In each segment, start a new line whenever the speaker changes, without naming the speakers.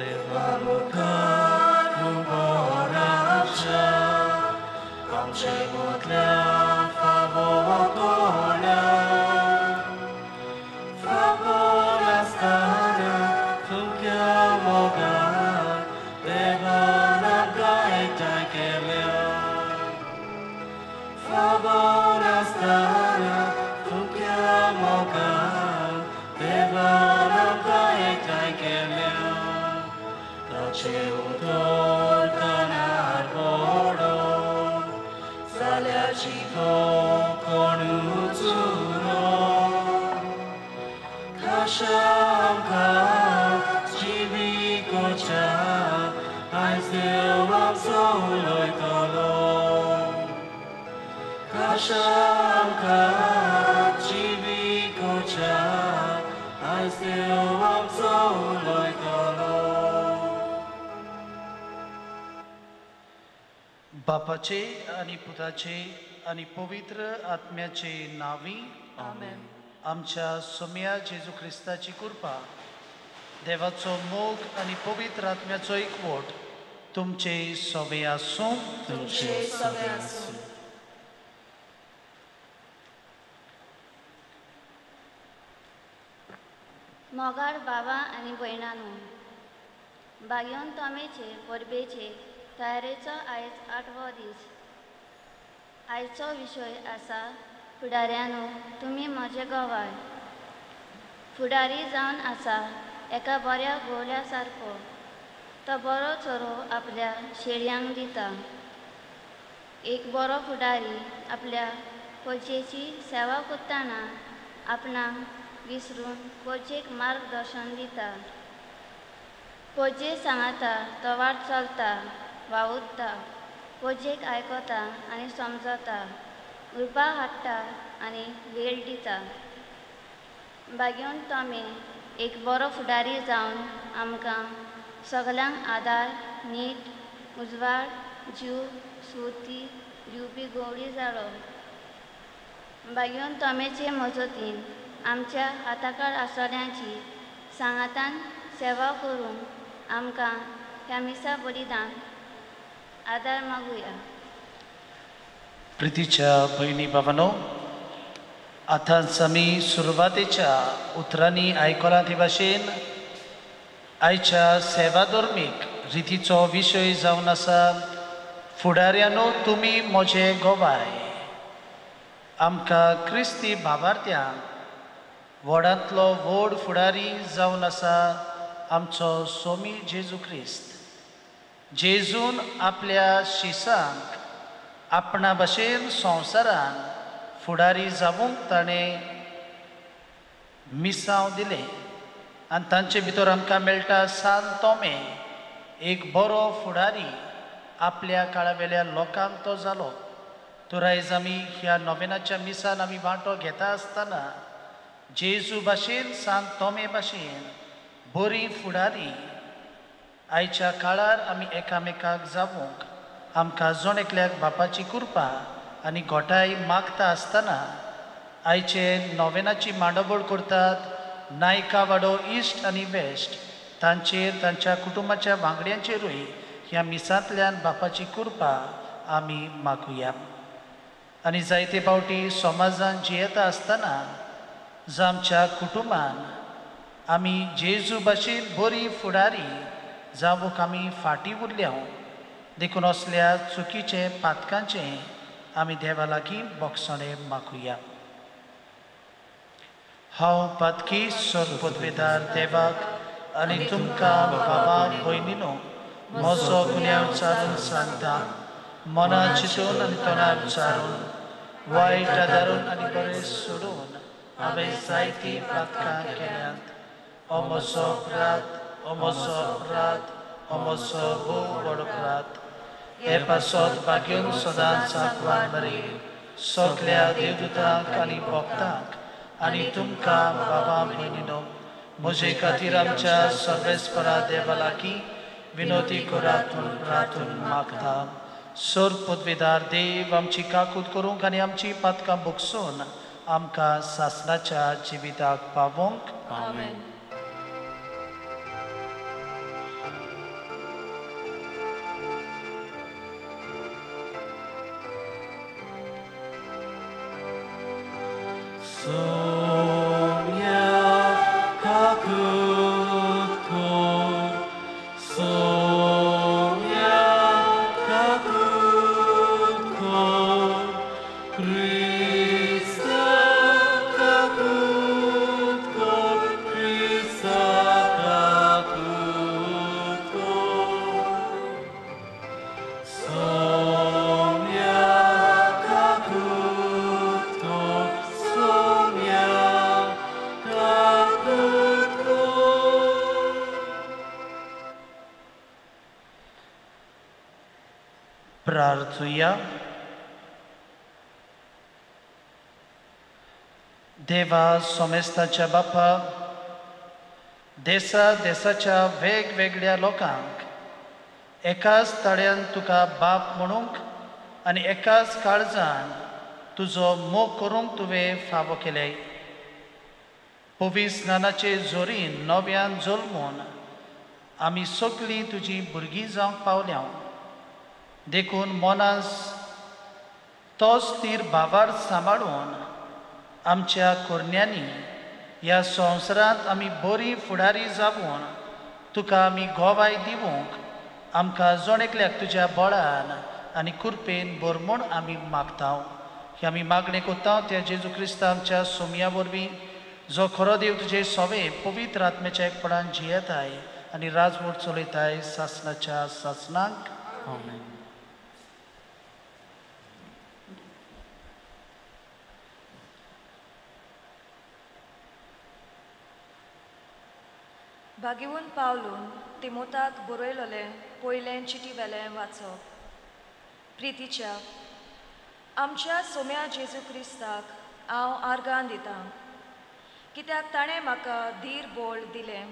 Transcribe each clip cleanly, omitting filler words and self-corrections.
देवा मुखार उबो राजा आमचे मोदल्या फावोला फावोलास्ताना तुमच्या मोगार देवाला गायता केल्या फावोलास्ताना तुमच्या मोगार देवाला गायता केल्या ताचे उदोर कानार बोडो जाल्यार जिवो कोण उचुलो खाशा आमकां जिवीकोच्या आयज देव आमचो उलयतलो खाशा आमकां जिवीकोच्या आयज देव आमचो उलयतलो
बापाचे आणि पुताचे आणि पवित्र आत्म्याचे नावी
आमेन.
आमच्या सोम्या जेजू ख्रिस्ताची कृपा देवाचो मोग आणि पवित्र आत्म्याचो एकवट तुमचे सवे आसूं
तुमचे सगळे आसूं.
मोगार बाबा आनी भयणांनो, बागयोन तोमेचे परबेचे तयारेचो आयज 8वो दीस. आयचो विशय आसा फुडाऱ्यांनो तुमी म्हजे गोवाय. फुडारी जावन आसा एका बऱ्या गोवल्या सारको. तो बरो चोरो आपल्या शेळयांक दिता. एक बरो फुडारी आपल्या कोचेची सेवा करतना आपणाक विसरून कोचेक मार्गदर्शन दिता. कोचे सांगता तो वाट चलता वावुरता. कोचेक आयकता आनी समजता. रुपा हाडटा आनी वेळ दिता. बागयोन तोमे एक बरो फुडारी जावन आमकां सगल्यांक आदार नीट उजवाड जीव स्फूर्ती दिवपी गवळी जालो. बागयोन तोमेचे मजतीन आमच्या हाताकाळ आसल्यांची सांगातान सेवा करून आमकां ह्या मिसा बलिदान आदार मागुया.
प्रितीच्या भयणी भावांनो, आतांच आमी सुरवातेच्या उतरांनी आयकलां ते भाशेन आयच्या सेवा धर्मीक रितीचो विशय जावन आसा फुडाऱ्यांनो तुमी म्हजे गोवाय. आमकां क्रिस्ती भावार्थ्यांक व्हडांतलो व्हड फुडारी जावन आसा आमचो सोमी जेजू क्रिस्त. जेजून आपल्या शिसांक आपणा भाशेन संवसारान फुडारी जावंक ताणें मिसांव दिलें आनी तांचे भितर आमकां मेळटा सांत तोमे. एक बरो फुडारी आपल्या काळावेल्या लोकांक तो जालो. तर आयज आमी ह्या नोवेनाच्या मिसान आमी वांटो घेता आसतना जेजू भाशेन सांत तोमे भाशेन बरी फुडारी आयच्या काळार आमी एकामेकाक जावंक आमकां जोण एकल्याक बापाची कृपा आनी घोटाय मागता आसतना आयचे नोवेनाची मांडोबळ करतात नायका वाडो इश्ट आनी वेस्ट तांचेर तांच्या कुटुंबाच्या वांगड्यांचेरूय ह्या मिसांतल्यान बापाची कृपा आमी मागुया. आनी जायते फावटी समाजान जियेता आसतना जावं आमच्या कुटुंबान आमी जेजू भाशेन बरी फुडारी जावंक आमी फाटीं उरल्या देखून असल्या चुकीचे पातकांचे आमी देवा लागीं बोगसणें मागुया. हांव पातकी सोर्पदवेदार देवाक आनी तुमकां बाबा भयणीनो म्हजो गुन्यांव विचारून सांगता. मना चिंतून आनी तोंडार विचारून वायट आदारून आनी बरें सोडून हांवें जायतीं पातकां केल्यांत. हो म्हजो अपराध, हो म्हजो अपराध, हो म्हजो भोव व्हड अपराध. हे पासत बागयोन सदांच सांकवान बरी सगल्या देवदूतांक आनी भक्तांक आनी तुमकां बाबा भयणीनो म्हजे खातीर आमच्या सर्वेस्परा देवा लागीं विनोदी करातून प्रार्थून मागता. सोर पदवेदार देव आमची काकूट करूंक आनी आमची पातकां भोगसून आमकां सासणाच्या जिविताक पावोंक.
आमेन.
प्रार्थुया. देवा सोमेस्ताच्या बापा, देशाच्या वेगवेगळ्या लोकांक एकाच तळ्यान तुका बाप म्हणूंक आनी एकाच काळजान तुजो मोग करूंक तुवें फावो केले. पवित्र स्नानाचे जोरीन नव्यान जल्मून आमी सगळीं तुजी भुरगीं जावंक पावल्या. देखून मोनास तोच तीर भावार सांबाळून आमच्या कोरण्यांनी ह्या संवसारांत आमी बरी फुडारी जावून तुका आमी गोवाय दिवंक आमकां जोणेकल्याक तुज्या बळान आनी कृपेन भरमूण आमी मागता. ही आमी मागणी कोत्ता त्या जेजू क्रिस्ता आमच्या सोमया वरवीं, जो खरो देव तुजे सोवे पवित्र आत्म्याच्या एकपणान जियेताय आनी राजवट चलयताय सासणाच्या सासणांक.
आमेन.
भागिवून पावलून तिमोथाक बरयलोलें पयलें चिटी वेलें वाचप. प्रितीच्या, आमच्या सोम्या जेजू क्रिस्ताक हांव आर्गां दितां, कित्याक ताणें म्हाका धीर बोळ दिलें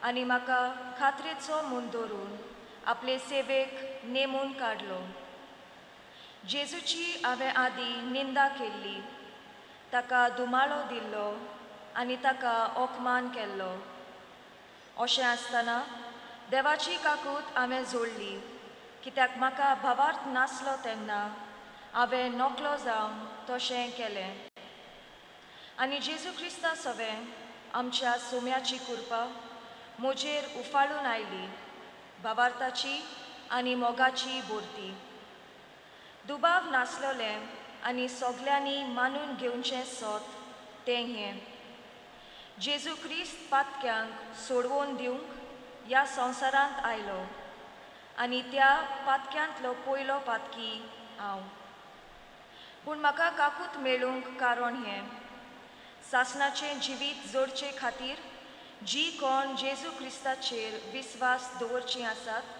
आनी म्हाका खात्रेचो मून दवरून आपले सेवेक नेमून काडलो. जेजूची हांवें आदीं निंदा केल्ली, ताका दुमाळो दिल्लो आनी ताका ओकमान केल्लो. अशें आसतना देवाची काकूट हांवें जोडली, कित्याक म्हाका भावार्थ नासलो तेन्ना हांवें नोकलो जावन तशें केलें. आनी जेजू क्रिस्ता सवें आमच्या सोम्याची कृपा म्हजेर उफाळून आयली, भावार्थाची आनी मोगाची बोरती. दुबाव नासलोलें आनी सगल्यांनी मानून घेवचें सोत तें हें. जेजू क्रिस्त पातक्यांक सोडवून दिवंक ह्या संवसारांत आयलो आनी त्या पातक्यांतलो पयलो पातकी हांव. पूण म्हाका काकूट मेळूंक कारण हें, सासणाचें जिवीत जोडचे खातीर जी कोण जेजू क्रिस्ताचेर विस्वास दवरचीं आसात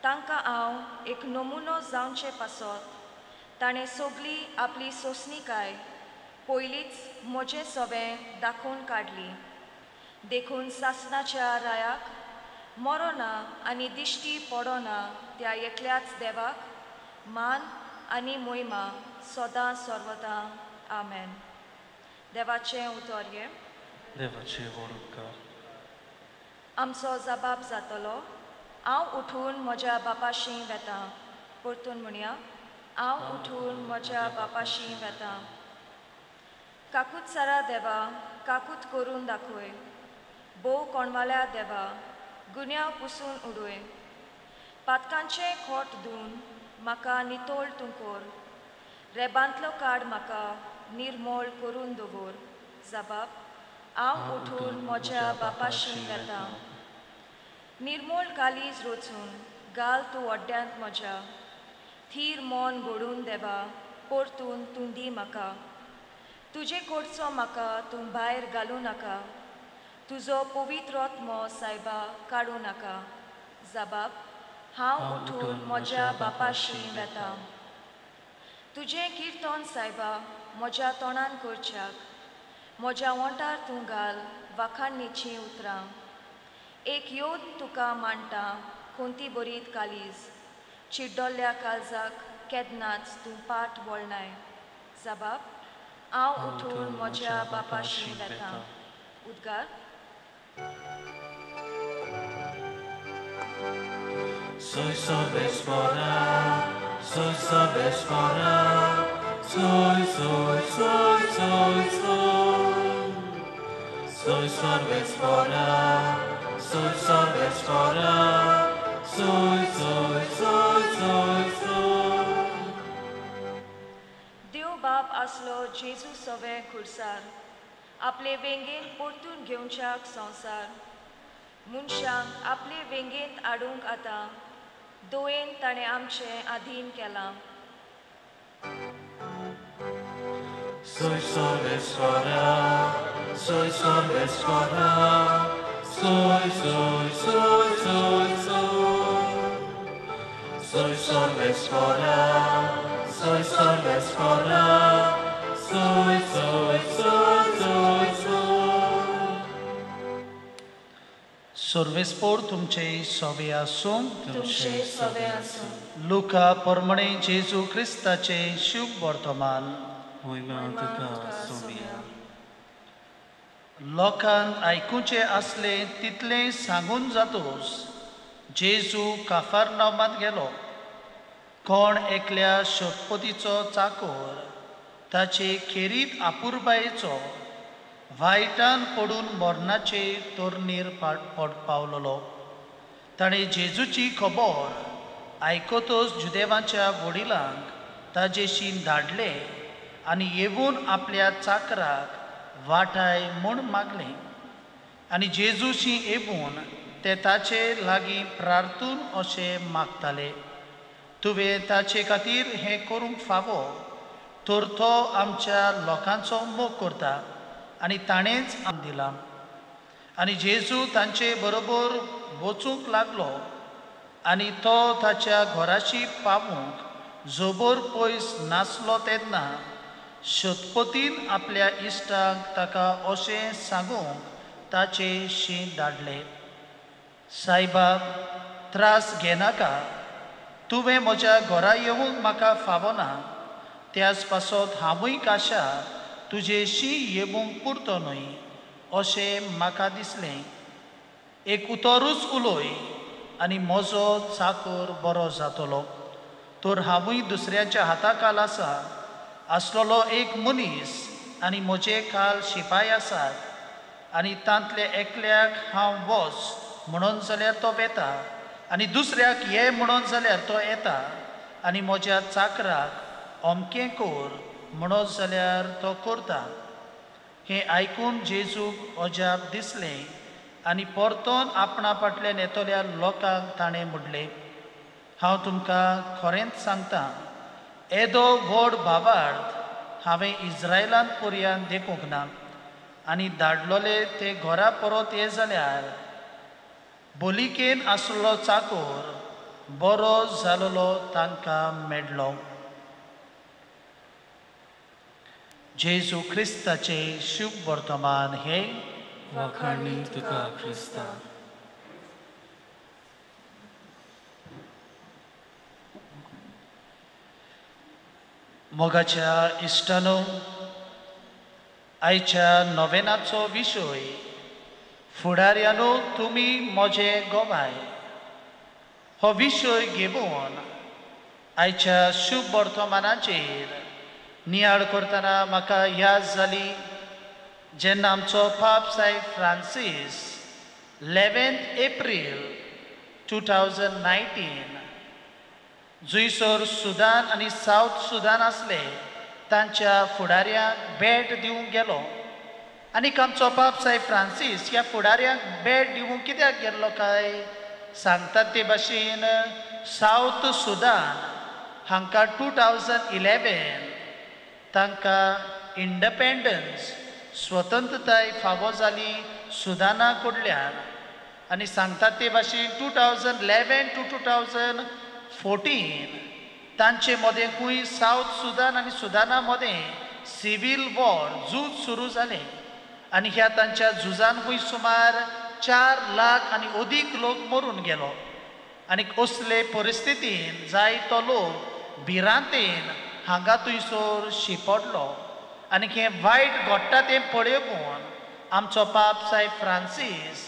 तांकां हांव एक नमुनो जावचे पासत ताणें सगळी आपली सोंसणीकाय पयलींच म्हजें सवें दाखोवन काडली. देखून सासणाच्या रायाक मरोना आनी दिश्टी पडोना त्या एकल्याच देवाक मान आनी मोहिमा सदां सर्वदां. आमेन. देवाचें उतर हें.
देवाचे वळखकार.
आमचो जबाब जातलो, हांव उठून म्हज्या बापाशी वेतां. परतून म्हणया, हांव उठून म्हज्या बापाशी वेतां. काकूट सारा देवा, काकूट करून दाखय. बोव कोणवाल्या देवा, गुन्यांव पुसून उडय. पातकांचें खोट धुवन म्हाका नितोळ तूं कर. रेबांतलो काड म्हाका निर्मोळ करून दवर. जबाब, हांव उठून म्हज्या बापाशी वेतां. निर्मोळ कालीज रोचून घाल तूं ओड्ड्यांत म्हज्या. थीर मोन घडून देवा, परतून तूं दी म्हाका. तुजे कडचो म्हाका तूं भायर घालूं नाका. तुजो पवित्र आत्मो सायबा काडूं नाका. जबाब, हांव उठून म्हज्या बापाशी वेतां. तुजें किर्तन सायबा म्हज्या तोंडान करच्याक. म्हज्या ओंठार तूं घाल वाखाणणेचीं उतरां. एक योद तुका मांडटा कोणती बरीत कालीज. चिड्डोल्ल्या काळजाक केदनाच तूं पाट वळनाय. जबाब, हांव उठून म्हज्या बापाशी वेतां. उद्गार.
Soy sabes fora, soy sabes fora, soy, soy, soy, soy, soy. Soy sabes fora, soy sabes fora, soy, soy, soy, soy, soy.
देव बाप आसलो जेजू सवे खुर्सार, आपले वेंगेन परतून घेवच्याक संवसार. मनशांक आपले वेंगेंत हाडूंक आतां दोयेन ताणें आमचें आधीन केलां.
Soy sabes fora, soy sabes fora, soy, soy, soy, soy, soy. Soy salve sfora, soy salve sfora, soy, soy, soy, soy, soy.
सर्वेस्पोर तुमचे सवे आसूं.
तुमचे सवे आसूं.
लुका परमणे जेजू क्रिस्ताचे शुभ वर्तमान.
Moima tuka somia.
लोकांक आयकुचे असले तितले सांगून जातोच जेजू काफारनामांत गेलो. कोण एकल्या शतपतीचो चाकर ताचे खेरीत आपुरबायेचो वायटान पडून मरणाचे तोरणेर पावलोलो. ताणें जेजूची खबर आयकतच जुदेवाच्या वडिलांक ताजेशी धाडले आनी येवून आपल्या चाकराक वाटाय म्हूण मागलें. आनी जेजूशी येवून ते ताचे लागीं प्रार्थून अशें मागताले, तुवें ताचे खातीर हें करूंक फावो तर तो आमच्या लोकांचो मोग करता आनी ताणेंच आम दिलां. आनी जेजू तांचे बरोबर वचूंक लागलो आनी तो ताच्या घराशी पावूंक जोबोर पयस नासलो तेन्ना शतपतीन आपल्या इश्टांक ताका अशें सांगूंक ताचे शीं धाडलें, सायबा त्रास घेनाका, तुवें म्हज्या घरा येवंक म्हाका फावो ना. त्याच पासत हांवूय काशा तुजेशी येवंक पुरतो न्हय अशें म्हाका दिसलें. एक उतरूच उलय आनी म्हजो चाकर बरो जातलो. तर हांवूय दुसऱ्याच्या हाताखाल आसलोलो एक मनीस आनी म्हजे खाल शिपाय आसात आनी तांतले एकल्याक हांव वच म्हणून जाल्यार तो वेता आनी दुसऱ्याक ये म्हणून जाल्यार तो येता आनी म्हज्या चाकराक अमकें कर म्हणून जाल्यार तो करता. हें आयकून जेजूक अजाप दिसलें आनी परतोन आपणा फाटल्यान येतल्या लोकांक ताणें म्हणलें, हांव तुमकां खरेंच सांगतां, येदो व्हड भावार्थ हांवें इस्रायलांत पर्यांत देखूंक ना. आनी धाडलोले ते घरा परत ये जाल्यार बोलिकेन आसलो चाकर बरो जालोलो तांकां मेळ्ळो. जेजू क्रिस्ताचे शुभ वर्तमान हे
Wakani tuka Krista.
मोगाच्या इश्टानो, आयच्या नोवेनाचो विशय फुडाऱ्यानो तुमी म्हजे गोबाय. हो विशय घेवन आयच्या शुभ वर्तमानाचेर नियाळ करतना म्हाका याद जाली जेन्ना आमचो पाप सायब फ्रांसीस 11 एप्रील 2019 जुईसर सुदान आनी सावथ सुदान आसले तांच्या फुडाऱ्यांक भेट दिवंक गेलो. आनीक आमचो पाप सायब फ्रांसीस ह्या फुडाऱ्यांक भेट दिवंक कित्याक गेल्लो काय सांगतात ते भाशेन सावथ सुदान हांकां 2011 तांकां इंडिपेंडन्स स्वतंत्रताय फावो जाली सुदाना कडल्यान. आनी सांगतात ते भाशेन 2011 to 2014 तांचे मदें खूंय सावथ सुदान आनी सुदाना मदें सिवील वॉर झूज सुरू जालें. आनी ह्या तांच्या झुजान खूंय सुमार 4 लाख आनी अदीक लोक मरून गेलो. आनी असले परिस्थितीन जायतो लोक भिरांतेन हांगा थंयसर शिंपडलो. आनी हें वायट घडटा तें पळोवन आमचो पाप सायब फ्रांसीस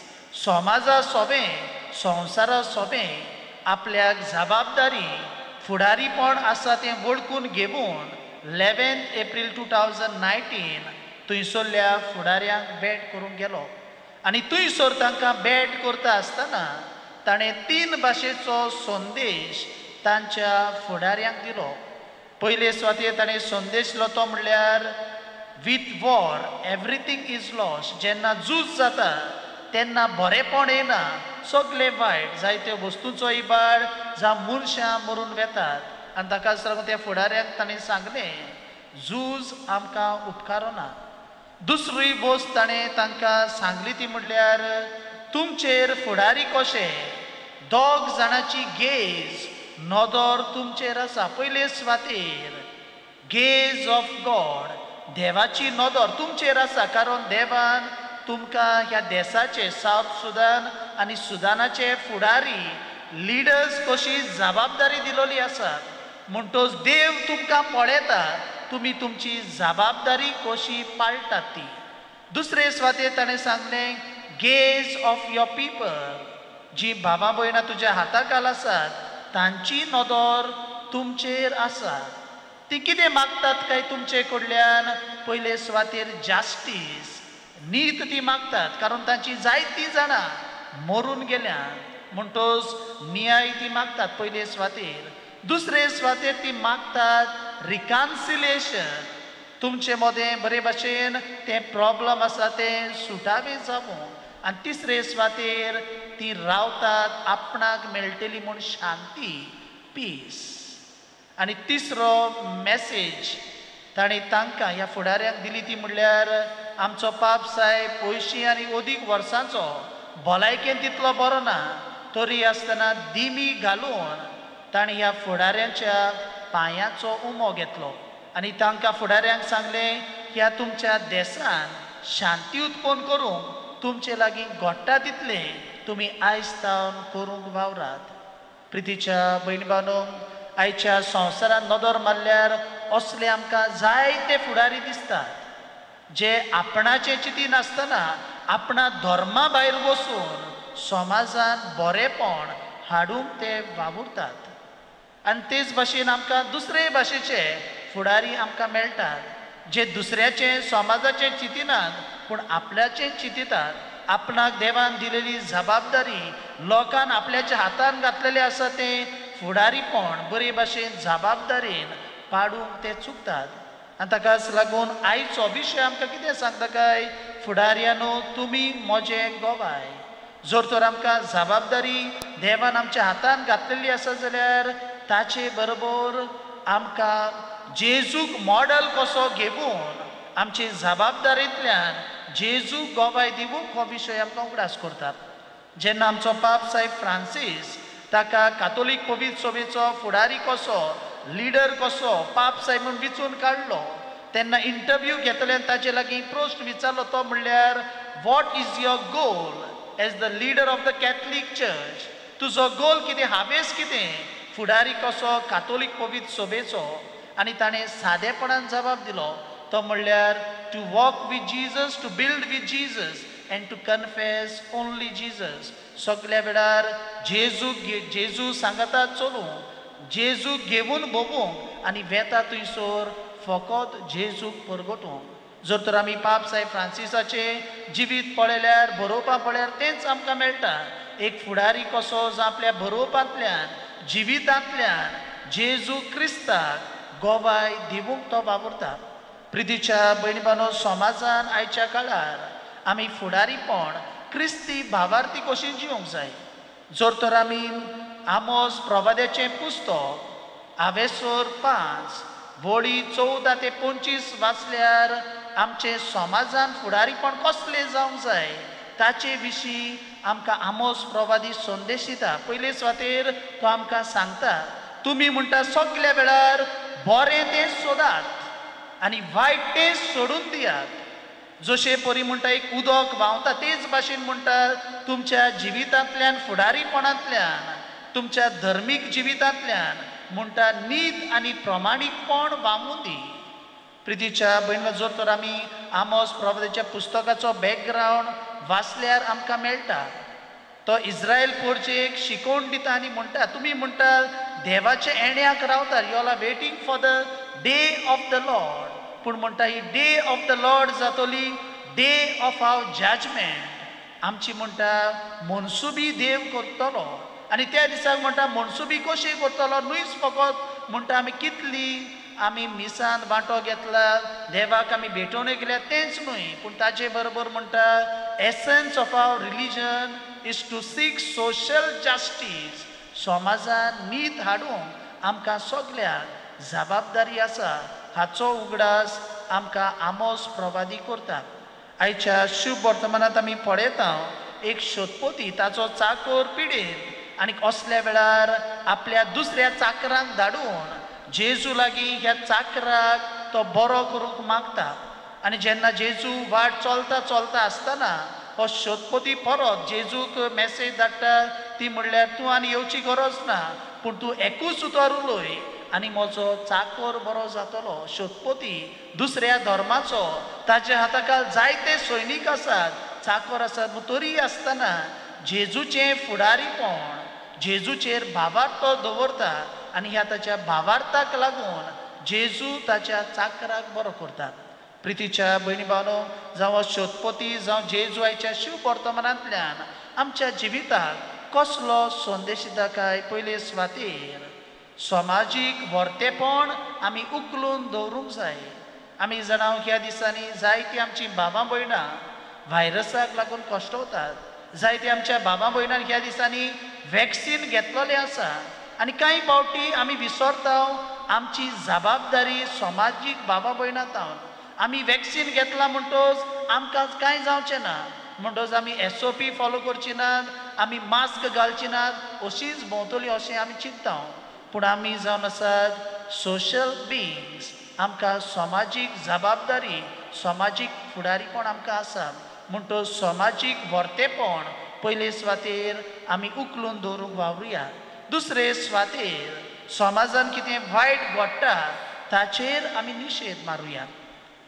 समाजा सोबें संवसारा सोबें आपल्याक जबाबदारी फुडारीपण आसा तें वळखून घेवन 11 एप्रील 2019 थंयसरल्या फुडाऱ्यांक भेट करूंक गेलो. आनी थंयसर तांकां भेट करता आसतना ताणें 3 भाशेचो संदेश तांच्या फुडाऱ्यांक दिलो. पयले सुवातेर ताणें संदेश दिलो तो म्हणल्यार with war everything is lost. जेन्ना झूज जाता तेन्ना बरेपण येना, सगळे वायट जायत्यो वस्तूंचो इबाड जावं मनशां मरून वेतात. आनी ताकाच लागून त्या फुडाऱ्यांक ताणें सांगलें झूज आमकां उपकारो ना. दुसरी वस्त ताणें तांकां सांगली ती म्हणल्यार तुमचेर फुडारी कशे 2 जाणांची गेज नदर तुमचेर आसा. पयले सुवातेर गेज ऑफ गॉड, देवाची नदर तुमचेर आसा, कारण देवान तुमकां ह्या देशाचे साउथ सुदान आनी सुदानाचे फुडारी लिडर्स कशी जबाबदारी दिलोली आसा. म्हणटोच देव तुमकां पळयता तुमी तुमची जबाबदारी कशी पाळटात ती. दुसरे सुवातेर ताणें सांगलें गेज ऑफ युअर पीपल, जी भावां भयणां तुज्या हाताखाल आसात तांची नदर तुमचेर आसा. ती कितें मागतात काय तुमचे कडल्यान? पयले सुवातेर जास्टीस, नीत ती मागतात, कारण तांची जायतीं जाणां मरून गेल्यात म्हणटोच न्याय ती मागतात पयले सुवातेर. दुसरे सुवातेर ती मागतात रिकन्सिलेशन, तुमचे मदें बरे भाशेन तें प्रॉब्लम आसा तें सुटावें जावूं. आनी तिसरे सुवातेर ती रावतात आपणाक मेळटली म्हूण शांती, पीस. आनी तिसरो मॅसेज ताणें तांकां ह्या फुडाऱ्यांक दिली ती म्हणल्यार आमचो पाप साहेब 80 आनी अदीक वर्सांचो, भलायकेन तितलो बरो ना, तरी आसतना दिमी घालून ताणें ह्या फुडाऱ्यांच्या पांयांचो उमो घेतलो आनी तांकां फुडाऱ्यांक सांगलें ह्या तुमच्या देशान शांती उत्पन्न करूंक तुमचे लागीं घडटा तितलें तुमी आयज तावन करूंक वावरात. प्रितीच्या भयणी भावांनो, आयच्या संवसारांत नदर मारल्यार असले आमकां जायते फुडारी दिसतात जे आपणाचे चिती नासतना आपणा धर्मा भायर वचून समाजान बरेपण हाडूंक ते वावुरतात. आनी तेच भाशेन आमकां दुसरे भाशेचे फुडारी आमकां मेळटात जे दुसऱ्याचे समाजाचे चिंतिनात पूण आपल्याचें चिंतितात. आपणाक देवान दिलेली जबाबदारी लोकांन आपल्याच्या हातान घातलेले आसा तें फुडारीपण बरे भाशेन जबाबदारेन पाडूंक ते चुकतात. आनी ताकाच लागून आयचो विशय आमकां कितें सांगता काय? फुडाऱ्यानो, तुमी म्हजें गोवाय. जर तर आमकां जबाबदारी देवान आमच्या हातान घातलेली आसा जाल्यार ताचे बरोबर आमकां जेजूक मॉडल कसो घेवन आमचे जबाबदारेंतल्यान जेजूक गोवाय दिवूंक हो विशय आमकां उगडास करतात. जेन्ना आमचो पाप साहेब फ्रांसीस ताका कातोलीक पवित्र सभेचो फुडारी कसो, लिडर कसो पाप साहेब म्हूण विचून काडलो तेन्ना इंटरव्यू घेतल्यान ताचे लागीं प्रश्न विचारलो. तो म्हणल्यार what is your goal as the leader of the Catholic church? तुजो गोल कितें, हावेस कितें फुडारी कसो कातोलीक पवित्र सभेचो? आनी ताणें सादेपणान जबाब दिलो. तो म्हणल्यार to walk with Jesus, to build with Jesus and to confess only Jesus. सगळ्या वेळार जेजू सांगता चलूंक, जेजूक घेवन भोगूंक आनी वेता थंयसर फकत जेजूक परगटूंक. जर तर आमी पाप साहेब फ्रांसिसाचे जिवीत पळयल्यार, बरोवपा पळयल्यार तेंच आमकां मेळटा. एक फुडारी कसो जो आपल्या बरोवपांतल्यान, जिवितांतल्यान जेजू क्रिस्ताक गोवाय दिवूंक तो वावुरता. प्रितीच्या भयणी भावांनो, समाजान आयच्या काळार आमी फुडारीपण क्रिस्ती भावार्थी कशी जिवंक जाय. जर तर आमी आमोस प्रवाद्याचें पुस्तक आवेसोर 5 वळी 14 ते 25 वाचल्यार आमचे समाजान फुडारीपण कसलें जावंक जाय ताचे विशीं आमकां आमोस प्रवादी संदेश दिता. पयले सुवातेर तो आमकां सांगता, तुमी म्हणटा सगळ्या वेळार बरें तें सोदात आनी वायट तें सोडून दियात. जशें परी म्हणटा एक उदक व्हांवता तेच भाशेन म्हणटा तुमच्या जिवितांतल्यान, फुडारीपणांतल्यान, तुमच्या धर्मीक जिवितांतल्यान म्हणटा नीत आनी प्रमाणीकपण व्हांवून दी. प्रितीच्या भयण, जर तर आमी आमोस प्रवादीच्या पुस्तकाचो बॅकग्रावंड वाचल्यार आमकां मेळटा. तो इस्रायल पोरचेक शिकोवन दिता आनी म्हणटा, तुमी म्हणटा देवाच्या येण्याक रावतात, you are waiting for the day of the lord. पूण म्हणटा ही डे ऑफ द लॉर्ड जातली डे ऑफ आवर जजमेंट. आमची म्हणटा मनसुबी देव करतलो आनी त्या दिसाक म्हणटा मनसुबी कशी करतलो, न्हूच फकत म्हणटा आमी कितली आमी मिसान वांटो घेतला, देवाक आमी भेटोवंक गेल्या तेंच न्हय, पूण ताचे बरोबर म्हणटा essence of our religion is to seek social justice. समाजान नीत हाडूंक आमकां सगळ्यांक जबाबदारी आसा हाचो उगडास आमकां आमोस प्रवादी करता. आयच्या शुभ वर्तमानांत आमी पळयता एक शोधपोती ताचो चाकर पिडेन आनी असल्या वेळार आपल्या दुसऱ्या चाकरांक धाडून जेजू लागीं ह्या चाकराक तो बरो करूंक मागता. आनी जेन्ना जेजू वाट चलता चलता आसतना हो सोदपोती परत जेजूक मॅसेज धाडटा ती म्हणल्यार तूं आनी येवची गरज ना, पूण तूं एकूच उतर उलय आनी म्हजो चाकर बरो जातलो. सोदपोती दुसऱ्या धर्माचो, ताच्या हाताखाल जायते सैनीक आसात, चाकर आसात, तरी आसतना जेजूचें फुडारीपण जेजूचेर भावार्थ तो दवरता आनी ह्या ताच्या भावार्थाक लागून जेजू ताच्या चाकराक बरो करता. प्रितीच्या भयणी भावनो, जावं सोदपोती जावं जेजू आयच्या शिव वर्तमानांतल्यान आमच्या जिविताक कसलो संदेश दिता काय पयले सुवातेर समाजीक वर्तेपण आमी उखलून दवरूंक जाय. आमी जाणा ह्या दिसांनी जायतीं आमचीं भावां भयणां व्हायरसाक लागून कश्टवतात. जायते आमच्या भावां भयणांक ह्या दिसांनी वॅक्सीन घेतलेलें आसा आनी कांय फावटी आमी विसरता आमची जबाबदारी समाजीक भावां भयणां. आमी वॅक्सीन घेतला म्हणटोच आमकां कांय जावचें ना, म्हणटोच आमी SOP फॉलो करची नात, आमी मास्क घालची नात, अशींच भोंवतली अशें आमी चिंतता. पूण आमी जावन आसात सोशल बिंग्स. आमकां समाजीक जबाबदारी समाजीक फुडारीपण आमकां आसा. म्हणटोच समाजीक वर्तेपण पयले सुवातेर आमी उखलून दवरूंक वावरुया. दुसरे सुवातेर समाजान कितें वायट घडटा ताचेर आमी निशेध मारुया.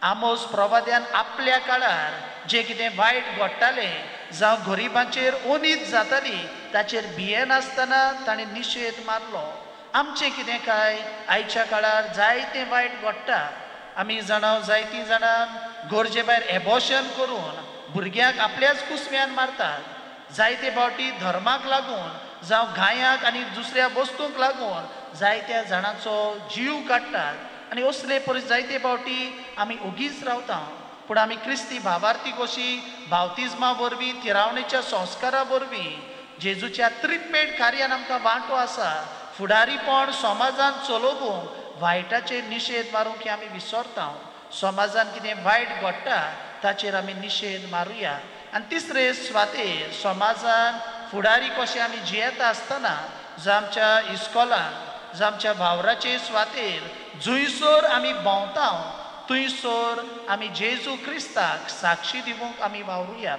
आमोस प्रवाद्यान आपल्या काळार जे कितें वायट घडटालें जावं गरिबांचेर ओनीत जाताली ताचेर भियेनासतना ताणें निशेध मारलो. आमचें कितें काय आयच्या काळार जायतें वायट घडटा. आमी जाणा जायतीं जाणां गरजे भायर एबॉर्शन करून भुरग्यांक आपल्याच कुसम्यान मारतात. जायते फावटी धर्माक लागून जावं गायांक आनी दुसऱ्या वस्तूंक लागून जायत्या जाणांचो जीव काडटात. आनी असले जायते फावटी आमी ओगीच रावता. पूण आमी क्रिस्ती भावार्थी कशी बावतिजमा वरवीं तिरावणेच्या संस्कारा वरवीं जेजूच्या त्रिपेट कार्यान आमकां वांटो आसा. फुडारीपण समाजान चलोवंक वायटाचेर निशेध मारूंक हें आमी विसरता. समाजान कितें वायट घडटा ताचेर आमी निशेध मारुया. आनी तिसरे सुवातेर समाजान फुडारी कशें आमी जियेता आसतना जावं आमच्या इस्कॉलान जावं आमच्या वावराचे सुवातेर जुंयसोर आमी भोंवता थंयसोर आमी जेजू क्रिस्ताक साक्षी दिवंक आमी वावरुया.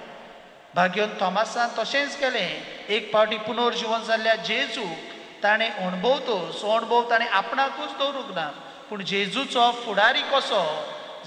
भाग्योन थॉमासान तशेंच केलें. एक फावटी पुनर्जीवन जाल्ल्या जेजूक ताणें अणभव ताणें आपणाकूच दवरूंक ना, पूण जेजूचो फुडारी कसो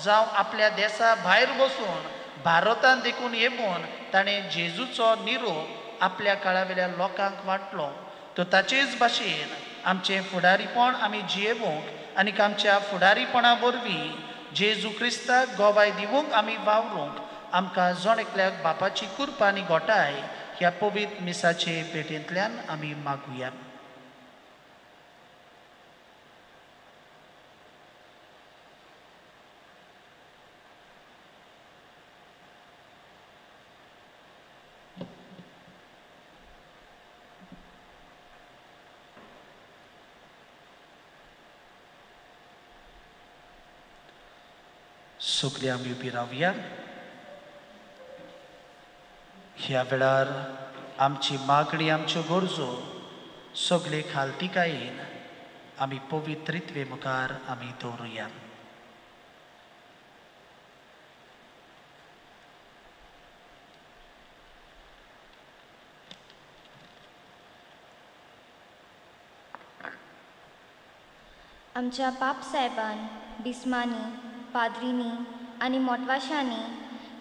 जावं आपल्या देशा भायर वचून भारतान देखून येवून ताणें जेजूचो निरोप आपल्या काळावेल्या लोकांक वांटलो. तो ताचेच भाशेन आमचें फुडारीपण आमी जियेवंक आनीक आमच्या फुडारीपणा वरवीं जेजू क्रिस्ताक गोबाय दिवंक आमी वावरूंक आमकां जण एकल्याक बापाची कृपा आनी घोटाय ह्या पवित्र मिसाचे भेटेंतल्यान आमी मागुया. सगळीं आमी उबी रावया. ह्या वेळार आमची मागणी आमच्यो गरजो सगळे खालतिकायेन आमी पवित्रित्वे मुखार आमी दवरुया.
आमच्या बाप साहेबान बिस्मानी पाद्रिनी आनी मोटवाशांनी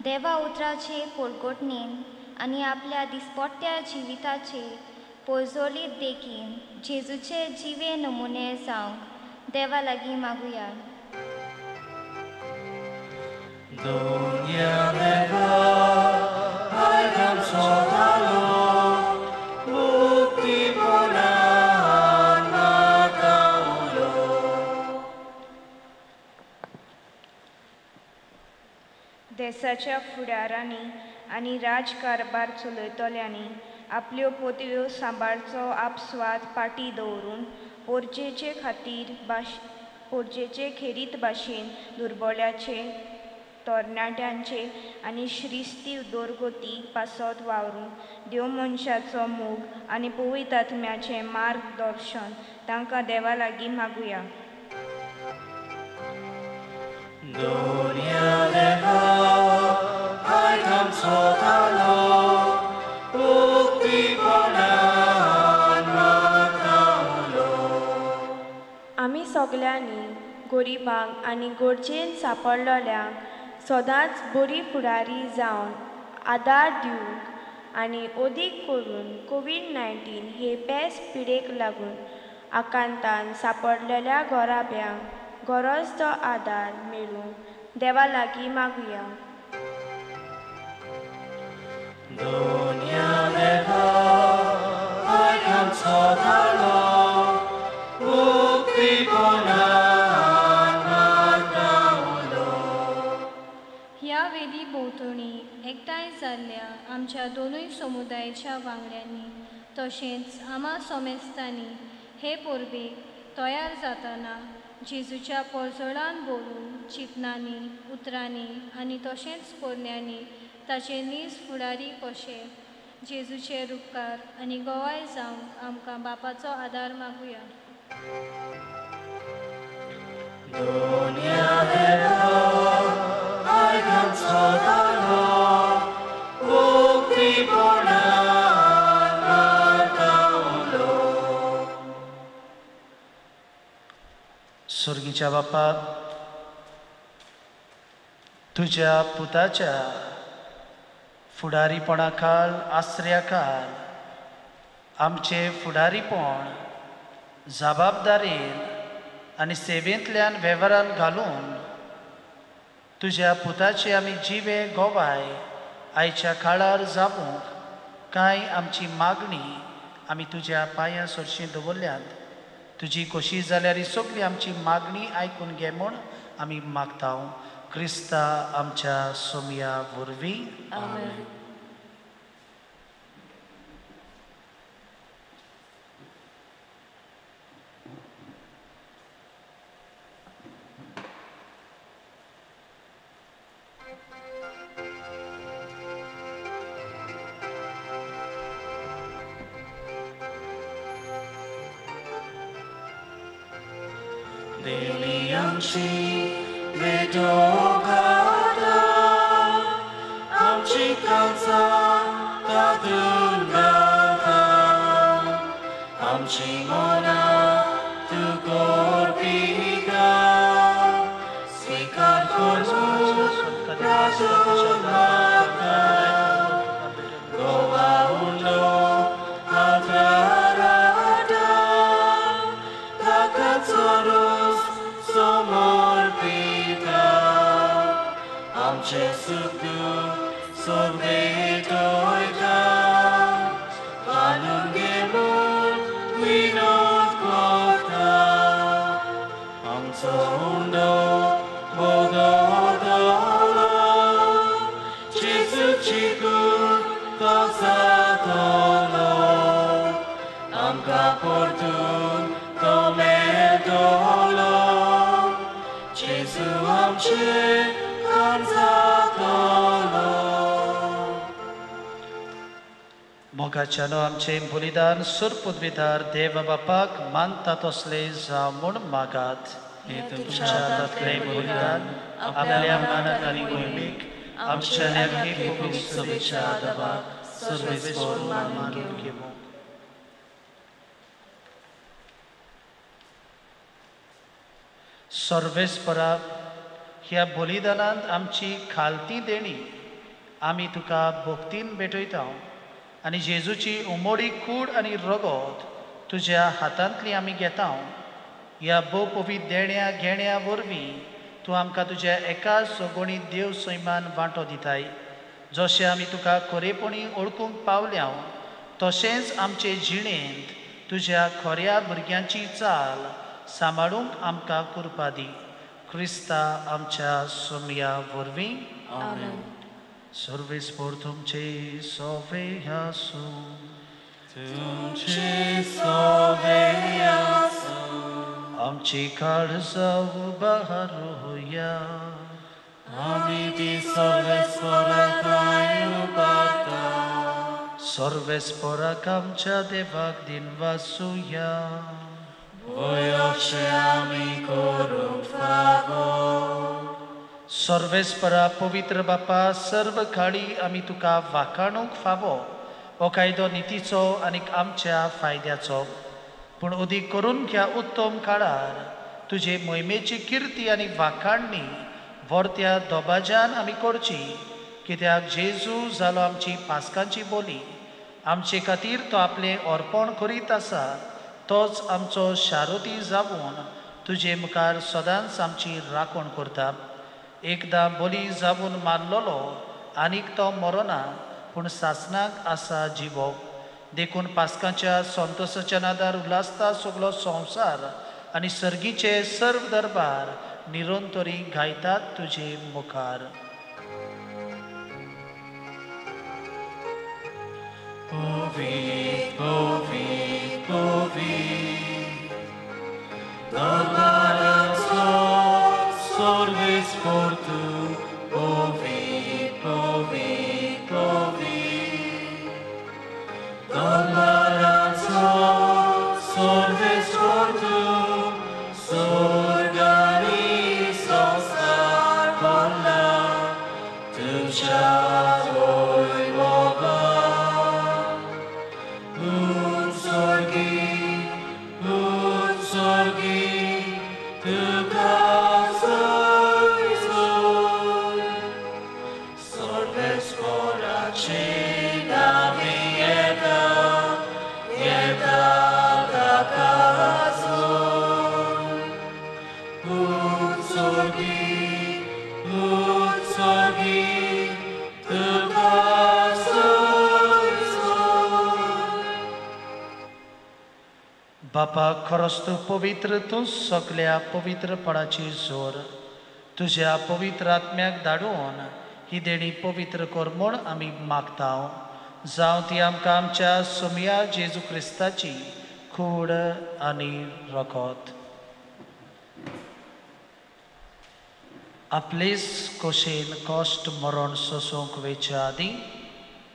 देवा उतराचे पोरगोटणेन आनी आपल्या दिसपट्ट्या जिविताचे पोरजोलीत देखीन जेजूचे जिवे नमुने जावंक देवा लागीं मागुया.
देशाच्या फुडारांनी आनी राजकारबार चलयतल्यांनी आपल्यो पोतयो सांबाळचो आपस्वाद पाटी दवरून पोरजेचे खेरीत भाशेन दुर्बळ्याचे तरणाट्यांचे आनी श्रिस्ती दोरगोती पासत वावरून देव मनशाचो मोग आनी पवित्र आत्म्याचें मार्गदर्शन तांकां देवा लागीं मागुया.
आमी सगल्यांनी गरिबांक आनी गरजेन सांपडलेल्यांक सदांच बरी फुडारी जावन आदार दिवंक आनी अदीक करून कोविड-19 हे पेस्त पिडेक लागून आकांतान सांपडलेल्या गोराब्यांक गरज तो आदार मेळूंक देवा लागीं मागुया.
ह्या वेदी भोंवतणी एकठांय जाल्ल्या आमच्या दोनूय समुदायाच्या वांगड्यांनी तशेंच आमा सोमेस्तांनी हे परबेक तयार जातना जेजूच्या पोरजोळान बोलून चिंतनांनी उतरांनी आनी तशेंच पोरण्यांनी ताचे नीज फुडारी कशे जेजूचे उपकार आनी गोवाय जावंक आमकां बापाचो आदार मागुया.
स्वर्गीच्या बापा, तुझ्या पुताच्या फुडारीपणा काळ आश्र्या काळ आमचे फुडारीपण जबाबदारेन आनी सेवेंतल्यान वेव्हारान घालून तुझ्या पुताचे आमी जिवे गोवाय आयच्या काळार जावूंक कांय आमची मागणी आमी तुज्या पांयां सरशीं दवरल्यात. तुजी कशी जाल्यार ही सगळी आमची मागणी आयकून घे म्हूण आमी मागता. क्रिस्ता आमच्या सोमया वरवीं.
आमेन.
Daily आमची वेदोगादा आमची काळजां तातून घालता. आमची मनां तूं गोरपिका स्वीकार करून राजून मागता. गोवा उरलो आदारादा ताकाचो रोस समर्पिता. आमचे सुख सोबेत वयता घालून घे म्हूण विनोद करता. आमचो हुंडो बोगदलो जेजूची कूड तो जातलो. आमकां परतून तो मेळटलो. जेजू आमचे काण जातलो.
मोगाच्यानो आमचे बलिदान सुर पदवीदार देव बापाक मानता तसले जावं म्हूण मागात. तुमच्या हातांतलें बलिदान आपल्या मानात आनी गोयमीक आमच्या नेमके पवित्र सभेच्या आदाराक सर्वेस्पर मानून घेवं. सर्वेस्परा ह्या बलिदानांत आमची खालती देणी आमी तुका भक्तीन भेटयता आनी जेजूची उमोडी कूड आनी रगत तुज्या हातांतली आमी घेता. ह्या भोव पवित्र देण्या घेण्या वरवीं तूं आमकां तुज्या एका सगोणी देव सैमान वांटो दिताय. जशें आमी तुका खरेपणी ओळखूंक पावल्या तशेंच आमचे जिणेंत तुज्या खऱ्या भुरग्यांची चाल सांबाळूंक आमकां कृपा दी. क्रिस्ता आमच्या सोमया वरवीं.
आमेन.
सर्वेस्पर तुमचे सोवे आसूं.
तुमचे सोवे आसूं.
आमची काळजां उबारूया.
आमी ती सर्वेस्पराकाय उपारता
सर्वेस्पराक आमच्या देवाक दिनवासुया
वयोक्षे आमी करूंक फावो
सर्वेस्परा पवित्र बापा सर्व काळी आमी तुका वाखाणूंक फावो हो कायदो नितीचो आनी आमच्या फायद्याचो पूण अदीक करून ह्या उत्तम काळार तुजे मोहिमेची किर्ती आनी वाखाणणी व्हरत्या दोबाज्यान आमी करची कित्याक जेजू जालो आमची पासकांची बोली आमचे खातीर तो आपले अर्पण करीत आसा तोच आमचो शारोती जावन तुजे मुखार सदांच आमची राखण करता एकदां बली जावन मारलोलो आनीक तो मरोना पूण सासणाक आसा जिवो देखून पासकांच्या संतोशाच्या नादार उलासता सगळो संवसार आनी सर्गीचे सर्व दरबार निरंतरी गायतात तुजे मुखार
Povit, povit, povit, Donaranzo, sorves portu, povit, povit, povit, Donaranzo, sorves portu, sorgani sostar colla, tu voi boba.
बापा खरोच तूं पवित्र तूं सगल्या पवित्रपणाची जोर तुज्या पवित्र आत्म्याक धाडून ही देणी पवित्र कर म्हूण आमी मागता जावं ती आमकां आमच्या सोमया जेजू क्रिस्ताची कूड आनी रगत आपलेच कोशेन कश्ट मरण सोसूंक वेच्या आदीं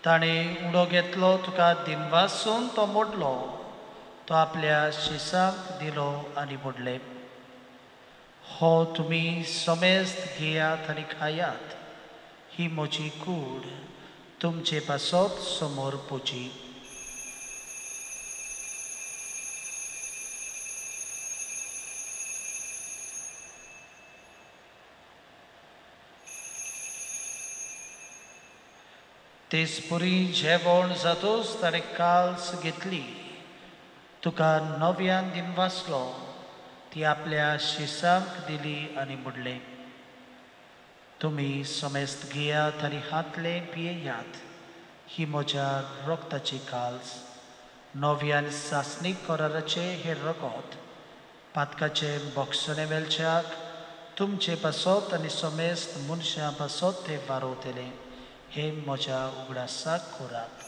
ताणें उडो घेतलो तुका दिनवासून तो मोडलो तो आपल्या शिसाक दिलो आनी मोडले हो तुमी समेस्त घेयात आनी खायात ही म्हजी कूड तुमचे पासत समोर पोची तेसपुरी जेवण जातूच ताणें काल्स घेतली तुका नव्यान दिनवासलो ती आपल्या शिसांक दिली आनी मुडले तुमी समेस्त घेयात आनी हातले पियेयात ही म्हज्या रक्ताची काल्स नव्यान सासणीक कराराचे हे रगत पातकाचे बक्षणे वेलच्याक तुमचे पासत आनी समेस्त मनशां पासत ते वारोवतले हे म्हज्या उगडासाक कोरात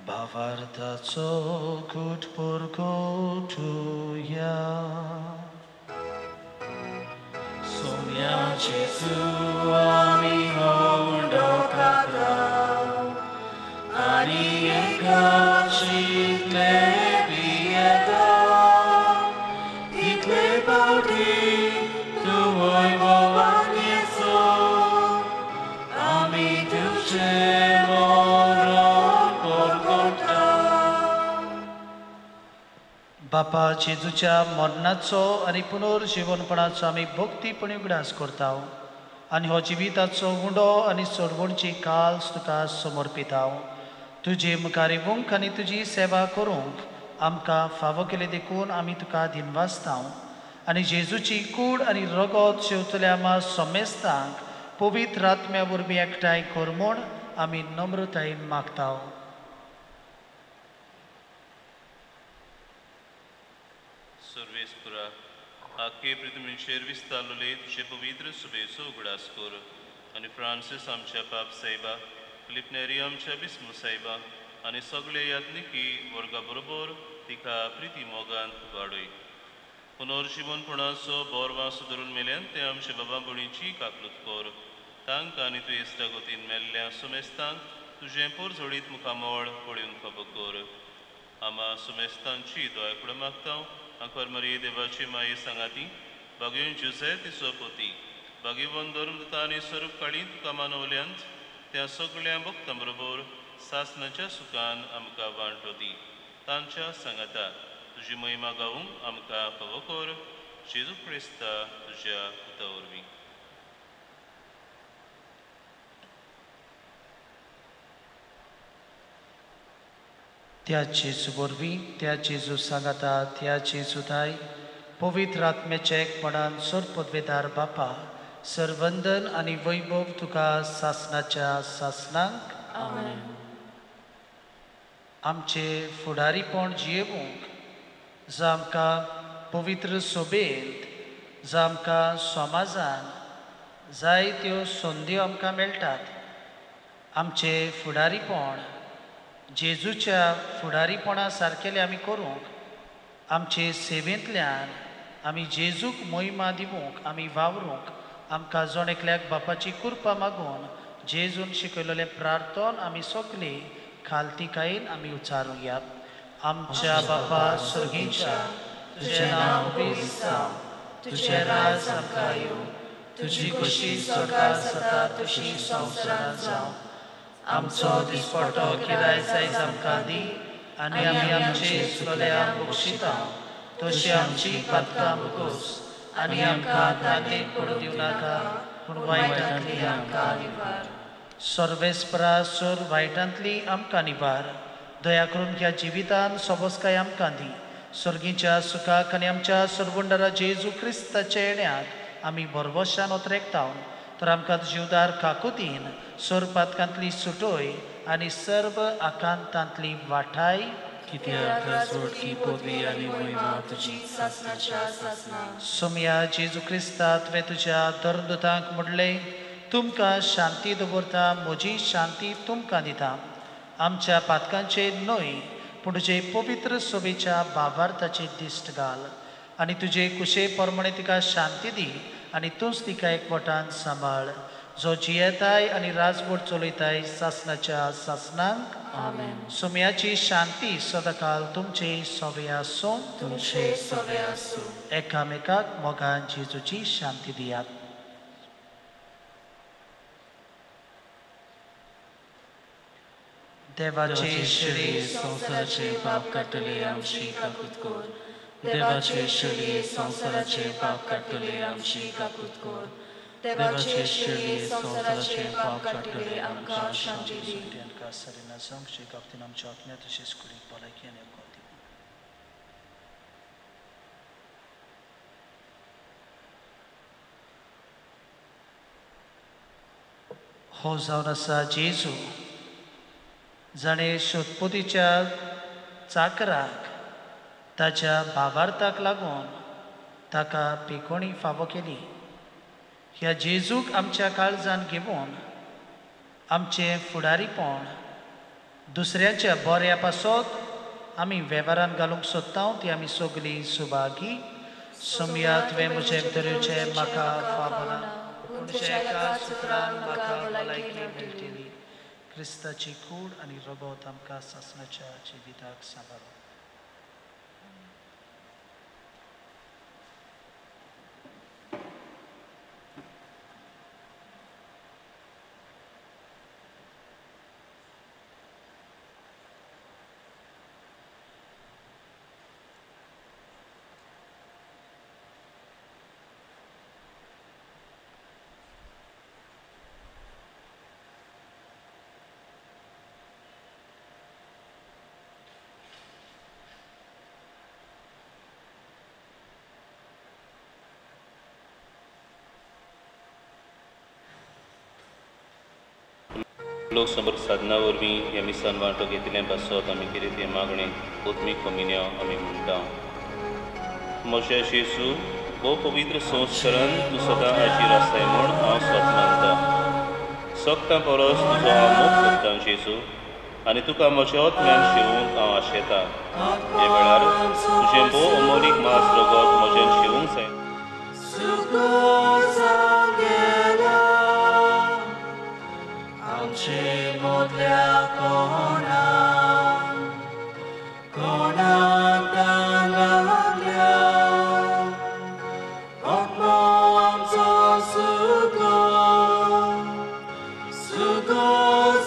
Bavardaco gut porgotuja
Somia Jesu ami hondo kata Ani ekachi klebieta Itle baudi tu voi vovanieso Ami duce
बापा जेजूच्या मरणाचो आनी पुनर्जीवनपणाचो आमी भक्तीपणी उगडास करता आनी हो जिविताचो उंडो आनी सोडवणची काल्स तुका समर्पिता तुजे मुखार येवंक आनी तुजी सेवा करूंक आमकां फावो केले देखून आमी तुका दिनवासता आनी जेजूची कूड आनी रगत शेवतल्या आमा समेस्तांक पवित्र आत्म्या वरवीं एकठांय कर म्हूण आमी नम्रतायेन मागता
सर्वेस्पुरा आखे पृथ्वीचेर विस्तारलोले तुझे पवित्र सुबेचो उगडास कर आनी फ्रांसीस आमच्या पाप साहेबा फिलिप नेरी आमच्या बिस्मू साहेबा आनी सगळे यात्निकी वर्गा बरोबर तिका प्रिती मोगांत वाडय पुनर्जीवनपणाचो बोरवास धरून मेल्यान ते आमच्या बाबा भणीची काकलूत कर तांकां आनी तूं इश्टागोतीन मेल्ल्या सुमेस्तांक तुजें पोरजोडीत मुखामोळ पळोवन खबर कर आमा सुमेस्तांची दोळ्याकडे मागता आंकर मरी देवाची माये सांगाती बागेन जुसे तिचो पोती बागेवन धर्मदता आनी स्वरूप काळी तुका मानवल्यांत त्या सगळ्या भक्तां बरोबर सासनाच्या सुखान आमकां वांटो दी तांच्या सांगाता तुजी महिमा गावूंक आमकां फावो कर जेजू क्रिस्ता तुज्या पुता वरवीं
त्या जेजू वरवीं त्या जेजू सांगाता त्या जेजूताय पवित्र आत्म्याच्या एकपणान सर पदवेदार बापा सरवंदन आनी वैभव तुका सासनाच्या सासनांक आमचे फुडारीपण जियेवूंक जो आमकां पवित्र सोबेत जो आमकां समाजान जायत्यो संद्यो आमकां मेळटात आमचे फुडारीपण जेजूच्या फुडारीपणा सारकेले आमी करूंक आमचे सेवेंतल्यान आमी जेजूक मोहिमा दिवूंक आमी वावरूंक आमकां जण एकल्याक बापाची कृपा मागून जेजून शिकयलेलें प्रार्थन आमी सगळीं खालतीकायेन आमी उच्चारूं या आमच्या बापा स्वर्गीच्या तुजें नांव पुजीत जावं तुजें राज आमकां येवं तुजी खुशी स्वर्गार जाता तशी संवसारांत जावं आमचो दिसपट्टो किराय सायज आमकां दी आनी आमी आमचे चुकल्यांक बक्षिता तशी आमची पातकां मुगोस आनी आमकां तांतेक पडूं दिवं नाका पूण वायटांतली आमकां निवार सर्वेस्परा सोर वायटांतली आमकां निवार दया करून ह्या जिवितान सोबोसकाय आमकां दी स्वर्गीच्या सुखाक आनी आमच्या सर्वंडरा जेजू क्रिस्ताच्या येण्याक आमी बरवशान उतरेकताव तर आमकां जीवदार काकुतीन सोर पातकांतली सुटोय आनी सर्व आकांतांतली वाठाय
कित्याक राजवटकी पदवी आनी महिमा तुजी सासनाच्या सासनाक
सोम्या जेजू क्रिस्ता तुवें तुज्या धर्मदूतांक म्हणलें तुमकां शांती दवरता म्हजी शांती तुमकां दिता आमच्या पातकांचे न्हय पूण तुजे पवित्र सोबेच्या भावार्थाचे दिश्ट घाल आनी तुजे कुशे प्रमाणे तिका शांती दी आनी तूंच तिका एकवटान सांबाळ जो जियेताय आनी राजवट चलयताय सासनाच्या सासनांक सोम्याची शांती सदाकाल तुमचे सोबे आसूं
तुमचे सोबे आसूं
एकामेकाक मोगान जेजूची शांती दियात देवाचे
शरीर संसाराचे पाप काडटले आमची काकूत कर देवाचे शरीर संसाराचे पाप काडटले आमची काकूत कर देवाचे शरीर संसाराचे पाप काडटले आमकां शांती दी
सरिना संशय गावतीन आमच्या आत्म्या तशेंच कुडीक भलायकी आनी अकोती हो जावन आसा जेजू जाणें सोदपोतीच्या चाकराक ताच्या भावार्थाक लागून ताका पिकोणी फावो केली ह्या जेजूक आमच्या काळजान घेवन आमचें फुडारीपण दुसऱ्याच्या बऱ्या पासत आमी वेव्हारान घालूंक सोदता ती आमी सगळीं सुभागी सोम्या तुवें म्हजें भितरचें म्हाका फावना पूण तुज्या एका सुत्रान म्हाका भलायकी मेळटली क्रिस्ताची कूड आनी रगत आमकां सासणाच्या जिविताक सांबाळो
लोक समोर साधना वरवीं ह्या मिसान वांटो घेतलें पासत आमी कितें तें मागणें ओतमीक कमिन्या आमी म्हणटा म्हज्या जेजू भोव पवित्र संस्कारान तूं सदां हाजीर आसाय म्हूण हांव स्वत मानतां. सोगतां परस तुजो हांव मोग करतां जेजू, आनी तुका म्हज्या आत्म्यान शिवूंक हांव आशेतां. हे वेळार तुजें भोव अमोलीक मास रगत म्हज्यान शिवूंक जाय.
आमचे मोदल्या कोणाक लागल्या आत्मो आमचो सुगो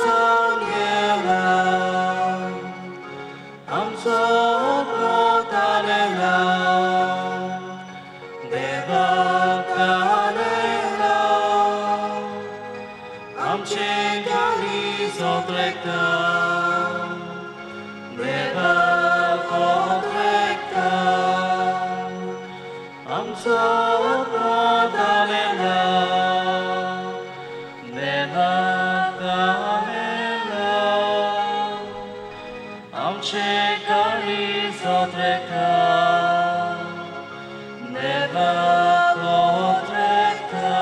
जावन गेला. आमचो पोतालेला देवाक घालेला. आमचे गाली सोत्रेकता देवाक ओत्रेकता. आमचो पोतालेला देवाक घालेला. आमचे गाली सोत्रेकता देवाक ओत्रेकता.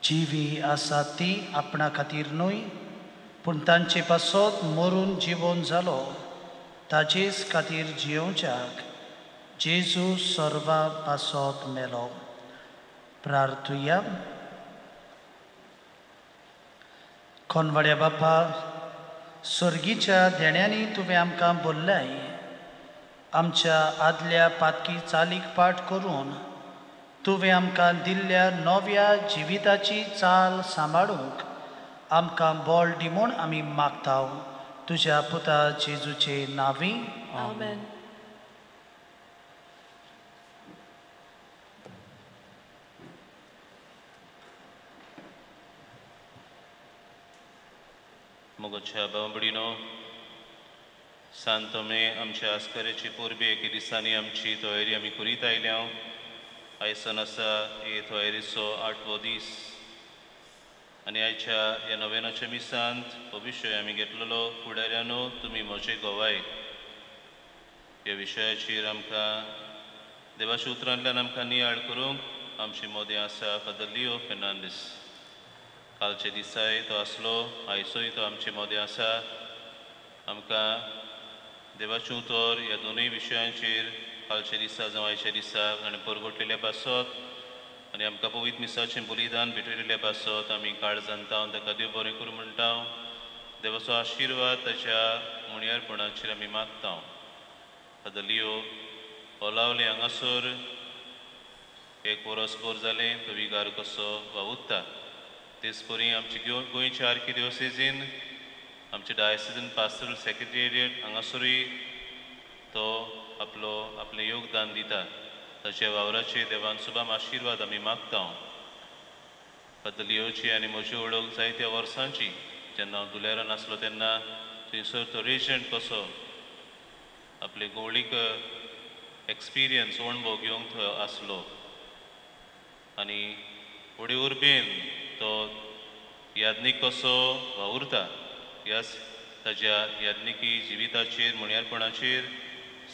जिवी आसा ती आपणा खातीर न्हय, पूण तांचे पासत मरून जिवोन जालो ताचेच खातीर जियोवच्याक जेजू सर्वा पासत मेलो. प्रार्थुया. कोनवाड्या बापा, सर्गीच्या देण्यांनी तुवें आमकां बोल्ल्याय. आमच्या आदल्या पातकी चालीक पाट करून तुवें आमकां दिल्ल्या नव्या जिविताची चाल सांबाळूंक आमकां बळ दी म्हूण आमी मागताव. तुज्या पुता जेजूचे नांवी.
आमेन.
मोगोच्या भावंभडीनो, सांतोमे आमच्या आस्करेची पोरबे एके दिसांनी आमची तयारी आमी करीत आयल्या. आयसन आसा हे तयारीचो 8वो दीस आनी आयच्या ह्या नोवेनाच्या मिसांत हो विशय आमी घेतलेलो. फुडाऱ्यानो तुमी म्हजे गोवाय ह्या विशयाचेर आमकां देवाच्या उतरांतल्यान आमकां नियाळ करूंक आमची मोदें आसा फादर लिओ फेर्नांडीस. कालचे दिसाय तो आसलो, आयजूय तो आमचे मोदें आसा. आमकां देवाचें उतर ह्या दोनूय विशयांचेर कालच्या दिसा जावं आयच्या दिसा आनी परगोटलेल्या पासत आनी आमकां पवित्र मिसाचें बलिदान भेटयलेल्या पासत आमी काळजांता ताका देव बरें करूं म्हणटा. देवाचो आशिर्वाद ताच्या मुणयारपणाचेर आमी मागता. फादर लिओ ओलावले हांगासर एक वरस भर जालें तो विगार कसो वावुरता. तेच परी आमची गोंयच्या आर्किडिओसेजीन आमचे डायसिजन पास्टरल सेक्रेटेरिएट हांगासरूय तो आपलें योगदान दिता. ताच्या वावराचे देवान सुभाम आशिर्वाद आमी मागता. फादर लिओची आनी म्हजी ओळख जायत्या वर्सांची. जेन्ना हांव दुलेरान आसलो तेन्ना थंयसर तो रेजंट कसो आपले गवळीक एक्सपिरियन्स अणभव घेवंक थंय आसलो आनी फुडें उर्बेन तो यादनीक कसो वावुरता ह्याच ताज्या यादनिकी जिविताचेर मुण्यारपणाचेर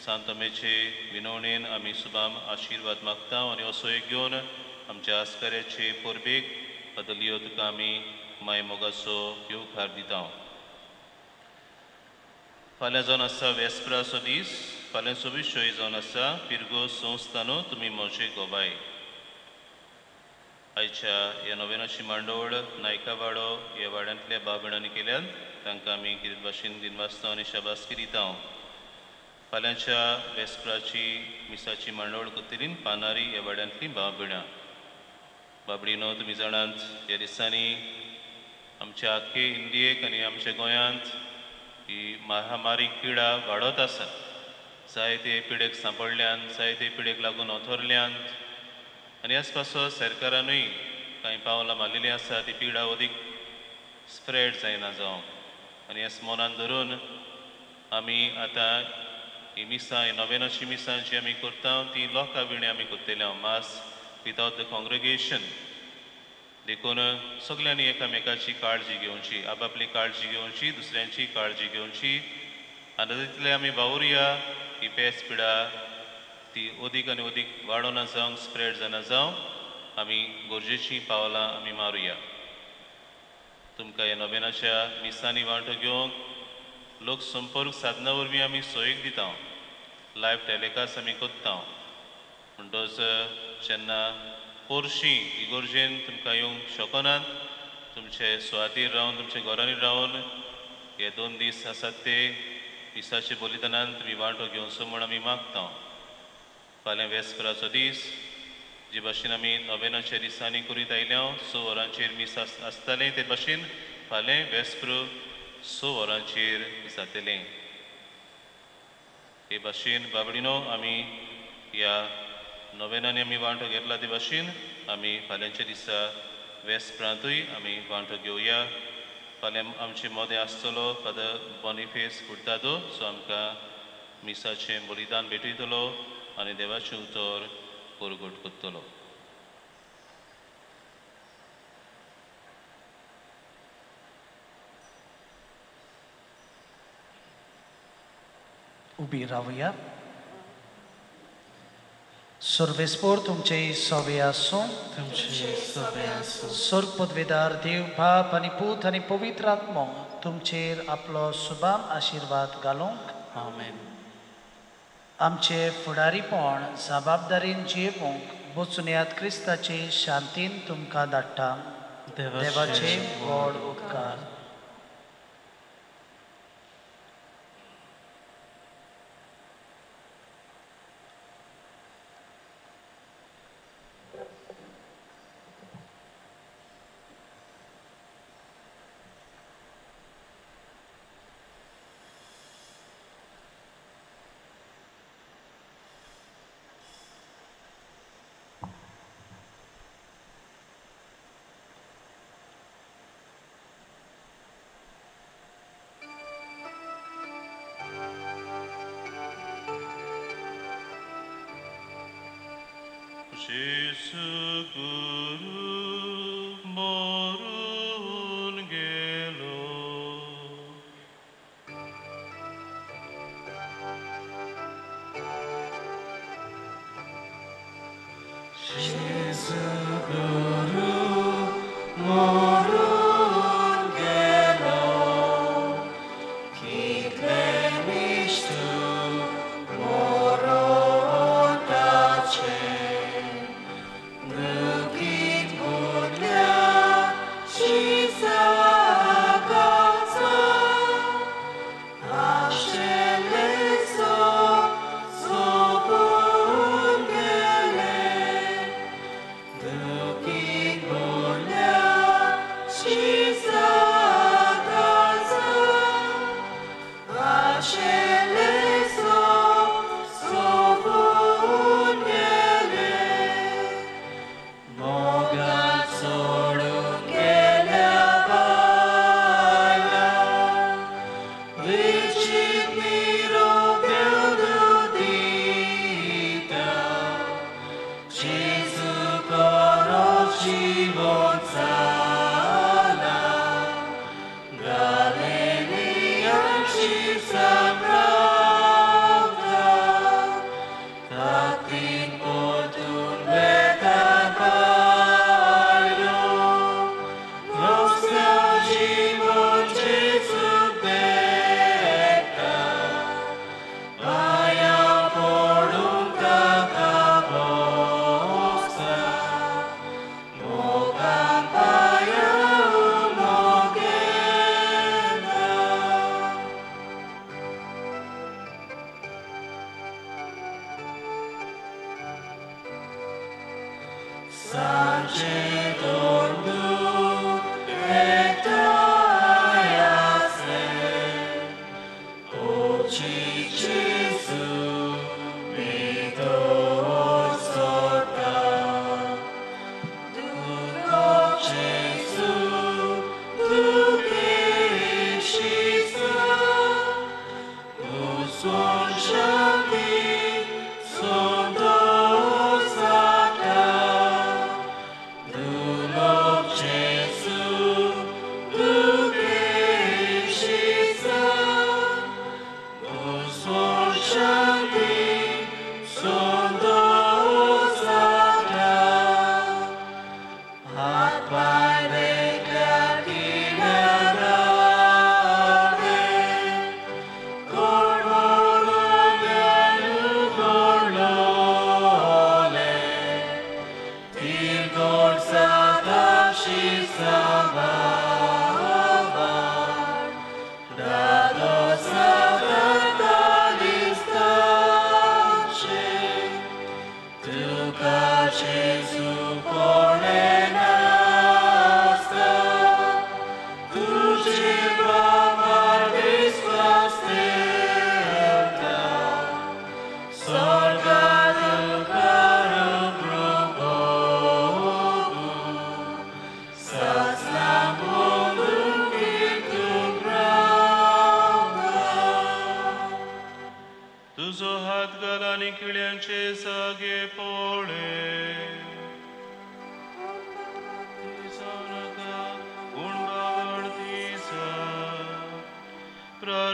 सांतमेचे विनवणेन आमी सुबाम आशिर्वाद मागता आनी असो एक घेवन आमच्या आस्कऱ्याचे परबेक बदलियो तुका आमी माय मोगाचो येवकार दिता फाल्यां जावन आसा वेस्पराचो दीस फाल्यां 26 जावन आसा पिरगो संस्थानो तुमी म्हजे गोबाय आयच्या ह्या नोवेनाची मांडोळ नायका वाडो ह्या वाड्यांतल्या बाबणांनी केल्यान तांकां आमी कितें भाशेन दिनवासता आनी शाबासकी दिता फाल्यांच्या वेस्पराची मिसाची मांडोळ करतलीन पानारी ह्या वाड्यांतलीं बाबणां बाबडीनो तुमी जाणांत ह्या दिसांनी आमच्या आख्खे इंडियेक आनी आमच्या गोंयांत ही महामारी किडा वाडत आसा जायते पिडेक सांपडल्यान जायते पिडेक लागून ओथोरल्यांत आनी ह्याच पासो सरकारानूय कांय पावलां मारलेलीं आसा ती पिडा अदीक स्प्रेड जायना जावंक आनी ह्याच मनान धरून आमी आतां ही मिसां ही नोवेनाची मिसां जी आमी करता ती लोकां विणे आमी करतले मास विथआउट द कॉंग्रेगेशन देखून सगल्यांनी एकामेकाची काळजी घेवची आपापली काळजी घेवची दुसऱ्यांची काळजी घेवची आनी तितले आमी वावुरया ही पेस पिडा ती अदीक आनी अदीक वाडोना जावंक स्प्रेड जायना जावंक आमी गरजेचीं पावलां आमी मारुया तुमकां ह्या नोवेनाच्या मिसांनी वांटो घेवंक लोक संपर्क साधना वरवीं आमी सोयीक दिता लायव्ह टॅलिकास्ट आमी करता म्हणटच जेन्ना पोरशीं इगोर्जेन तुमकां येवंक शकनात तुमचे सुवातेर रावन तुमच्या घरांनी रावन हे 2 दीस आसात ते मिसाचे बलिदानान तुमी वांटो घेवचो म्हूण आमी मागता फाल्यां वेस्पराचो दीस जे भाशेन आमी नोवेनाच्या दिसांनी करीत आयल्या 6 वरांचेर मीस आसतलें ते भाशेन फाल्यां वेस्पर 6 वरांचेर जातलें हे भाशेन बाबडीनो आमी ह्या नोवेनांनी आमी वांटो घेतला ते भाशेन आमी फाल्यांच्या दिसा वेस्परांतूय आमी वांटो घेवया फाल्यां आमचे मोदें आसतलो फादर बॉनिफेस फुर्तादो सो आमकां मिसाचें बलिदान भेटयतलो आनी देवाचें उतर परगट करतलो
उबी रावया सर्वेस्पोर तुमचे सोवे आसूं स्वर्ग पदवेदार देव बाप आनी पूत आनी पवित्र आत्मो तुमचेर आपलो सुबाम आशिर्वाद घालूंक
आमेन
आमचे फुडारीपण जबाबदारीन जियेवंक बुचण्यात क्रिस्ताचे शांतीन तुमकां धाडटा देवाचे व्हड उपकार
Jesu Guru morun gelo
Jesu Guru morun gelo ki plemistu morun tace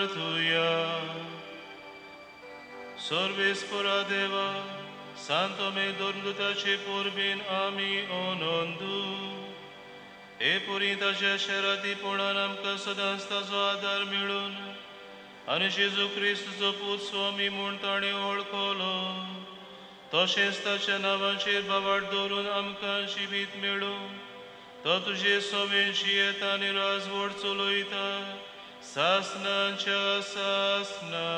lugar tuya. Sorbis pura deva, santo me dormdutaci purbin ami onondu. E purintaच्या शराती पुणान आमकां सदांच ताचो आदार मेळून आनी जेजू क्रिस्तचो पूत स्वामी म्हूण ताणें वळखलो. तशेंच ताच्या नांवाचेर बाबाट दवरून आमकां जिवीत मेळूं. तो तुजे सोबेची येता आनी राजवट चलयता सासनांच्या सासना.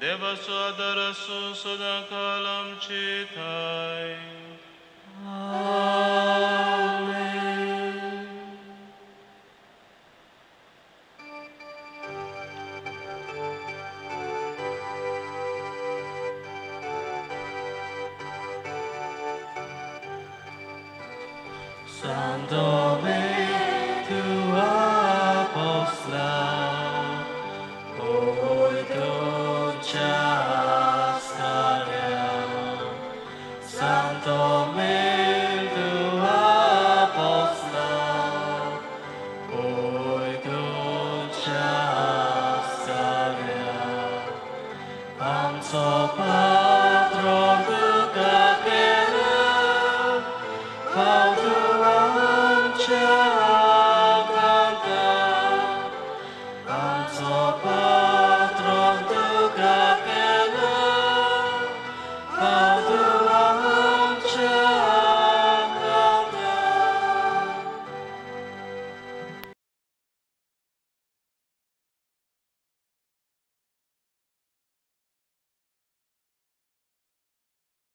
देवाचो आदार आसूं सदां काल आमचे थाय.
Santo me tu apostla, oi tu Santo me